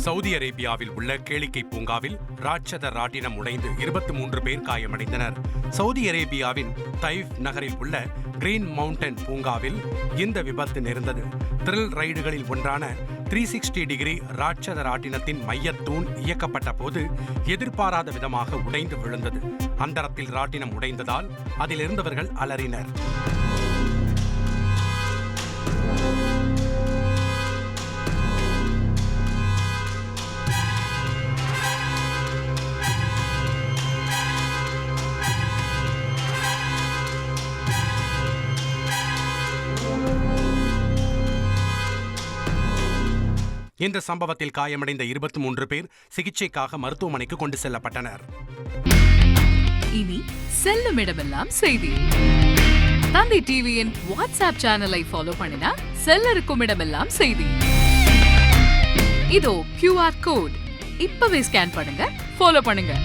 Saudi அரேபியாவில் உள்ள கேளிக்கை பூங்காவில் ராட்சத ராட்டினம் உடைந்து 23 பேர் காயமடைந்தனர். சவுதி அரேபியாவின் தைஃப் நகரில் உள்ள கிரீன் மவுண்டன் பூங்காவில் இந்த விபத்து நேர்ந்தது. த்ரில் ரைடுகளில் ஒன்றான 360 டிகிரி ராட்சத ராட்டினத்தின் மையத்தூண் இயக்கப்பட்ட போது எதிர்பாராத விதமாக உடைந்து விழுந்தது. அந்தரத்தில் ராட்டினம் உடைந்ததால் அதில் இருந்தவர்கள் அலறினர். இந்த சம்பவத்தில் காயமடைந்த 23 பேர் சிகிச்சைக்காக மருத்துவமனைக்கு கொண்டு செல்லப்பட்டனர். இனி செல்லும் இடமெல்லாம் செய்தி. தந்தி டிவியின் வாட்ஸ்அப் சேனலை ஃபாலோ பண்ணினா செல்ல இருக்கும் இடமெல்லாம் செய்தி. இதோ QR கோட் இப்பவே ஸ்கேன் பண்ணுங்க, ஃபாலோ பண்ணுங்க.